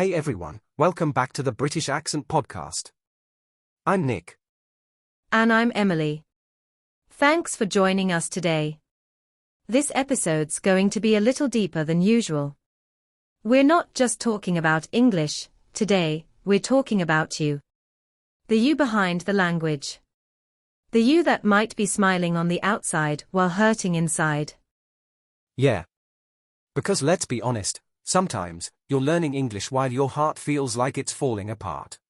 Hey everyone, welcome back to the British Accent Podcast. I'm Nick. And I'm Emily. Thanks for joining us today. This episode's going to be a little deeper than usual. We're not just talking about English, today, we're talking about you. The you behind the language. The you that might be smiling on the outside while hurting inside. Yeah. Because let's be honest, sometimes, you're learning English while your heart feels like it's falling apart.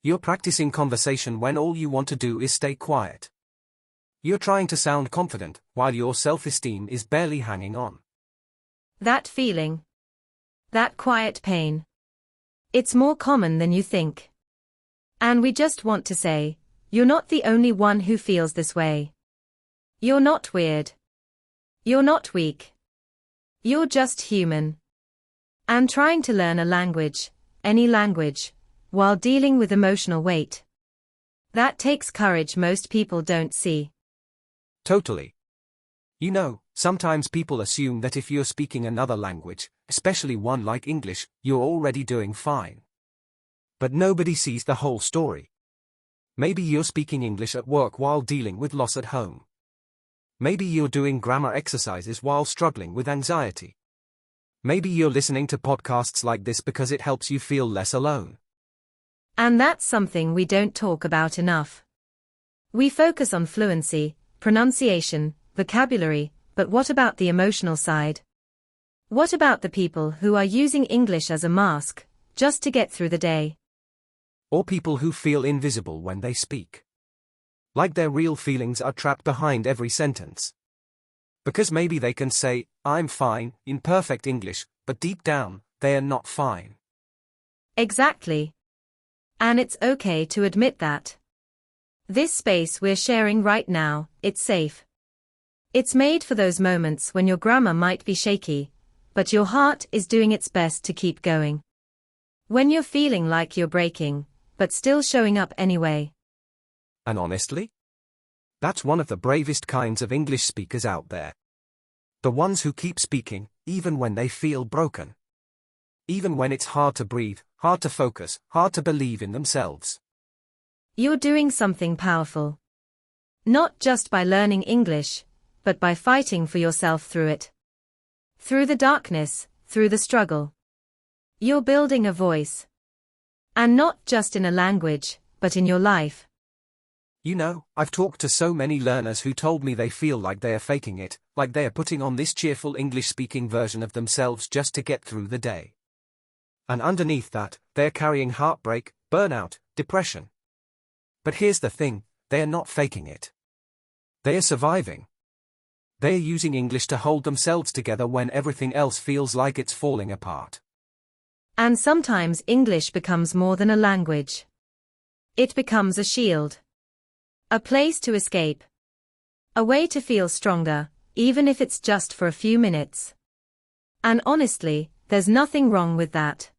You're practicing conversation when all you want to do is stay quiet. You're trying to sound confident, while your self-esteem is barely hanging on. That feeling. That quiet pain. It's more common than you think. And we just want to say, you're not the only one who feels this way. You're not weird. You're not weak. You're just human. And trying to learn a language, any language, while dealing with emotional weight. That takes courage most people don't see. Totally. You know, sometimes people assume that if you're speaking another language, especially one like English, you're already doing fine. But nobody sees the whole story. Maybe you're speaking English at work while dealing with loss at home. Maybe you're doing grammar exercises while struggling with anxiety. Maybe you're listening to podcasts like this because it helps you feel less alone. And that's something we don't talk about enough. We focus on fluency, pronunciation, vocabulary, but what about the emotional side? What about the people who are using English as a mask, just to get through the day? Or people who feel invisible when they speak. Like their real feelings are trapped behind every sentence. Because maybe they can say, I'm fine, in perfect English, but deep down, they are not fine. Exactly. And it's okay to admit that. This space we're sharing right now, it's safe. It's made for those moments when your grammar might be shaky, but your heart is doing its best to keep going. When you're feeling like you're breaking, but still showing up anyway. And honestly, that's one of the bravest kinds of English speakers out there. The ones who keep speaking, even when they feel broken. Even when it's hard to breathe, hard to focus, hard to believe in themselves. You're doing something powerful. Not just by learning English, but by fighting for yourself through it. Through the darkness, through the struggle. You're building a voice. And not just in a language, but in your life. You know, I've talked to so many learners who told me they feel like they are faking it, like they are putting on this cheerful English-speaking version of themselves just to get through the day. And underneath that, they're carrying heartbreak, burnout, depression. But here's the thing, they are not faking it. They are surviving. They are using English to hold themselves together when everything else feels like it's falling apart. And sometimes English becomes more than a language. It becomes a shield. A place to escape. A way to feel stronger, even if it's just for a few minutes. And honestly, there's nothing wrong with that.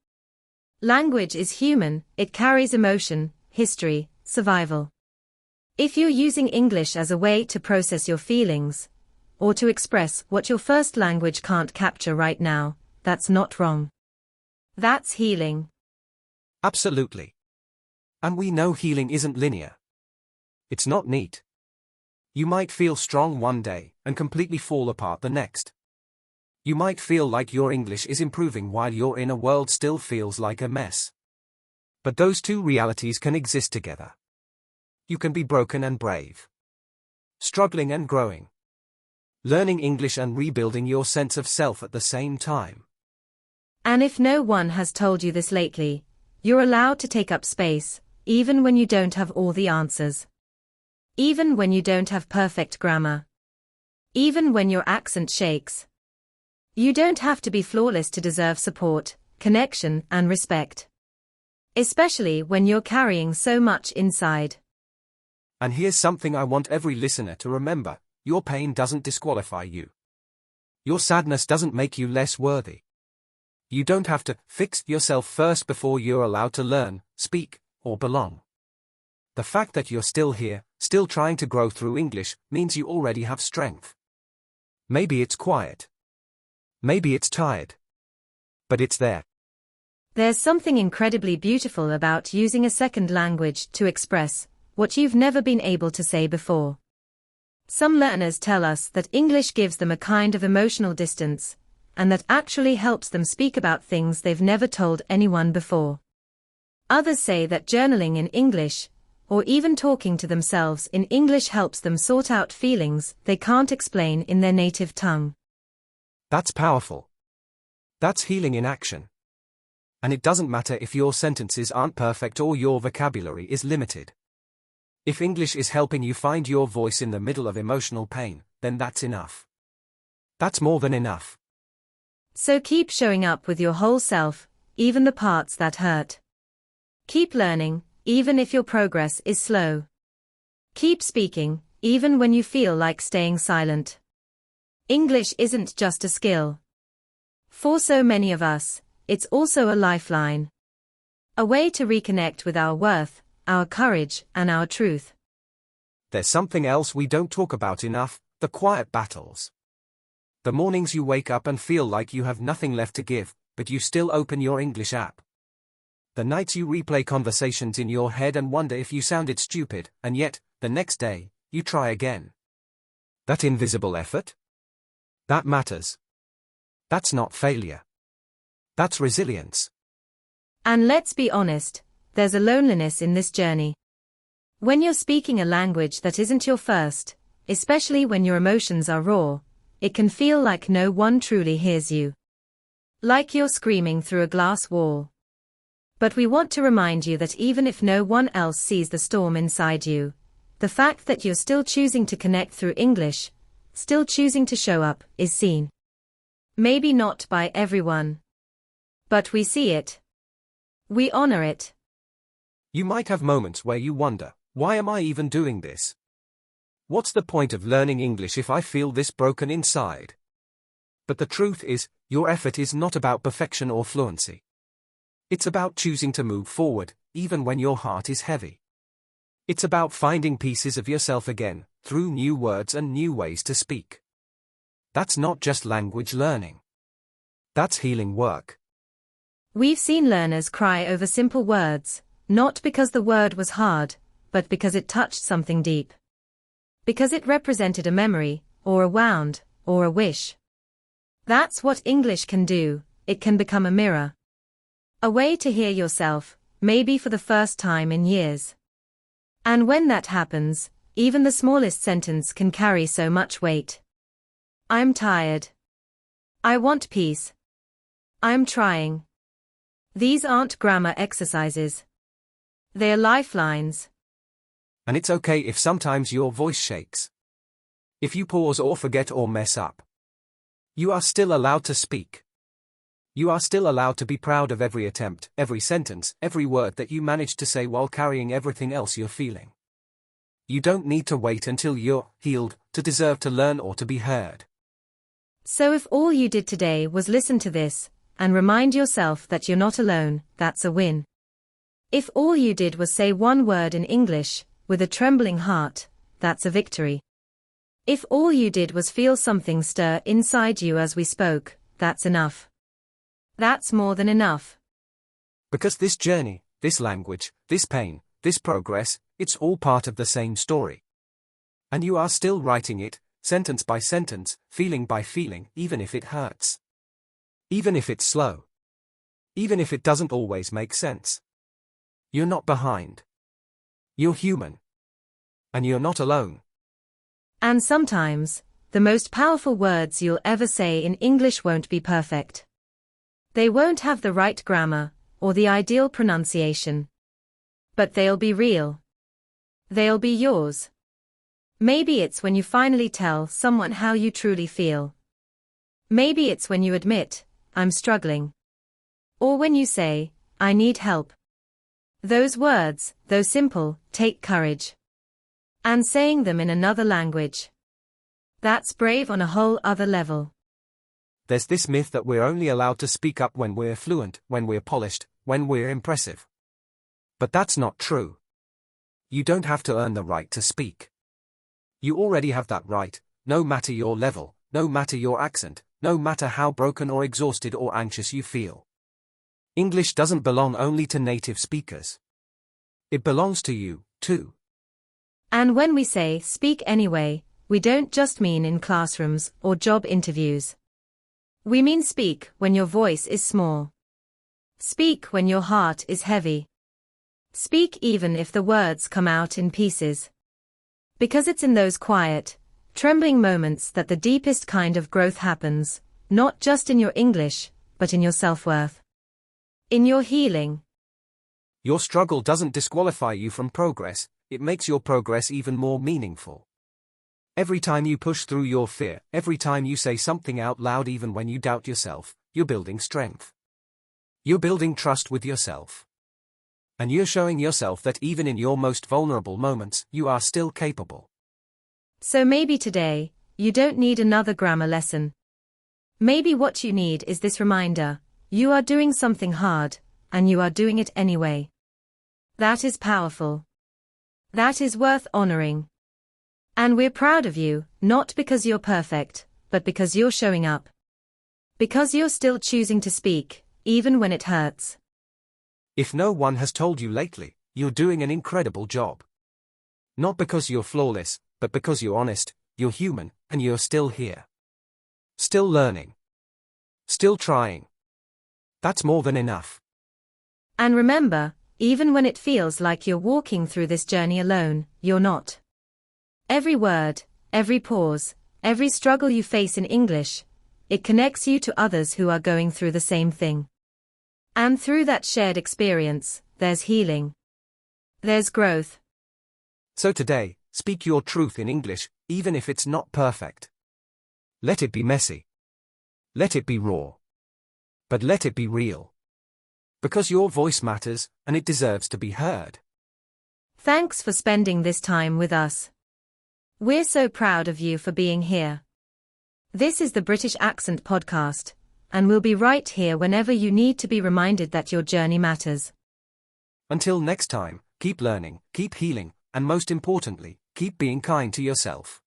Language is human, it carries emotion, history, survival. If you're using English as a way to process your feelings, or to express what your first language can't capture right now, that's not wrong. That's healing. Absolutely. And we know healing isn't linear. It's not neat. You might feel strong one day, and completely fall apart the next. You might feel like your English is improving while your inner world still feels like a mess. But those two realities can exist together. You can be broken and brave. Struggling and growing. Learning English and rebuilding your sense of self at the same time. And if no one has told you this lately, you're allowed to take up space, even when you don't have all the answers. Even when you don't have perfect grammar. Even when your accent shakes. You don't have to be flawless to deserve support, connection, and respect. Especially when you're carrying so much inside. And here's something I want every listener to remember, your pain doesn't disqualify you. Your sadness doesn't make you less worthy. You don't have to fix yourself first before you're allowed to learn, speak, or belong. The fact that you're still here, still trying to grow through English, means you already have strength. Maybe it's quiet. Maybe it's tired. But it's there. There's something incredibly beautiful about using a second language to express what you've never been able to say before. Some learners tell us that English gives them a kind of emotional distance, and that actually helps them speak about things they've never told anyone before. Others say that journaling in English, or even talking to themselves in English, helps them sort out feelings they can't explain in their native tongue. That's powerful. That's healing in action. And it doesn't matter if your sentences aren't perfect or your vocabulary is limited. If English is helping you find your voice in the middle of emotional pain, then that's enough. That's more than enough. So keep showing up with your whole self, even the parts that hurt. Keep learning, even if your progress is slow. Keep speaking, even when you feel like staying silent. English isn't just a skill. For so many of us, it's also a lifeline. A way to reconnect with our worth, our courage, and our truth. There's something else we don't talk about enough: the quiet battles. The mornings you wake up and feel like you have nothing left to give, but you still open your English app. The nights you replay conversations in your head and wonder if you sounded stupid, and yet, the next day, you try again. That invisible effort? That matters. That's not failure. That's resilience. And let's be honest, there's a loneliness in this journey. When you're speaking a language that isn't your first, especially when your emotions are raw, it can feel like no one truly hears you. Like you're screaming through a glass wall. But we want to remind you that even if no one else sees the storm inside you, the fact that you're still choosing to connect through English, still choosing to show up, is seen. Maybe not by everyone. But we see it. We honor it. You might have moments where you wonder, why am I even doing this? What's the point of learning English if I feel this broken inside? But the truth is, your effort is not about perfection or fluency. It's about choosing to move forward, even when your heart is heavy. It's about finding pieces of yourself again, through new words and new ways to speak. That's not just language learning. That's healing work. We've seen learners cry over simple words, not because the word was hard, but because it touched something deep. Because it represented a memory, or a wound, or a wish. That's what English can do. It can become a mirror. A way to hear yourself, maybe for the first time in years. And when that happens, even the smallest sentence can carry so much weight. I'm tired. I want peace. I'm trying. These aren't grammar exercises. They're lifelines. And it's okay if sometimes your voice shakes. If you pause or forget or mess up. You are still allowed to speak. You are still allowed to be proud of every attempt, every sentence, every word that you managed to say while carrying everything else you're feeling. You don't need to wait until you're healed to deserve to learn or to be heard. So if all you did today was listen to this, and remind yourself that you're not alone, that's a win. If all you did was say one word in English, with a trembling heart, that's a victory. If all you did was feel something stir inside you as we spoke, that's enough. That's more than enough. Because this journey, this language, this pain, this progress, it's all part of the same story. And you are still writing it, sentence by sentence, feeling by feeling, even if it hurts. Even if it's slow. Even if it doesn't always make sense. You're not behind. You're human. And you're not alone. And sometimes, the most powerful words you'll ever say in English won't be perfect. They won't have the right grammar, or the ideal pronunciation. But they'll be real. They'll be yours. Maybe it's when you finally tell someone how you truly feel. Maybe it's when you admit, I'm struggling. Or when you say, I need help. Those words, though simple, take courage. And saying them in another language. That's brave on a whole other level. There's this myth that we're only allowed to speak up when we're fluent, when we're polished, when we're impressive. But that's not true. You don't have to earn the right to speak. You already have that right, no matter your level, no matter your accent, no matter how broken or exhausted or anxious you feel. English doesn't belong only to native speakers. It belongs to you, too. And when we say speak anyway, we don't just mean in classrooms or job interviews. We mean speak when your voice is small. Speak when your heart is heavy. Speak even if the words come out in pieces. Because it's in those quiet, trembling moments that the deepest kind of growth happens, not just in your English, but in your self-worth. In your healing. Your struggle doesn't disqualify you from progress, it makes your progress even more meaningful. Every time you push through your fear, every time you say something out loud even when you doubt yourself, you're building strength. You're building trust with yourself. And you're showing yourself that even in your most vulnerable moments, you are still capable. So maybe today, you don't need another grammar lesson. Maybe what you need is this reminder: you are doing something hard, and you are doing it anyway. That is powerful. That is worth honoring. And we're proud of you, not because you're perfect, but because you're showing up. Because you're still choosing to speak, even when it hurts. If no one has told you lately, you're doing an incredible job. Not because you're flawless, but because you're honest, you're human, and you're still here. Still learning. Still trying. That's more than enough. And remember, even when it feels like you're walking through this journey alone, you're not. Every word, every pause, every struggle you face in English, it connects you to others who are going through the same thing. And through that shared experience, there's healing. There's growth. So today, speak your truth in English, even if it's not perfect. Let it be messy. Let it be raw. But let it be real. Because your voice matters, and it deserves to be heard. Thanks for spending this time with us. We're so proud of you for being here. This is the British Accent Podcast, and we'll be right here whenever you need to be reminded that your journey matters. Until next time, keep learning, keep healing, and most importantly, keep being kind to yourself.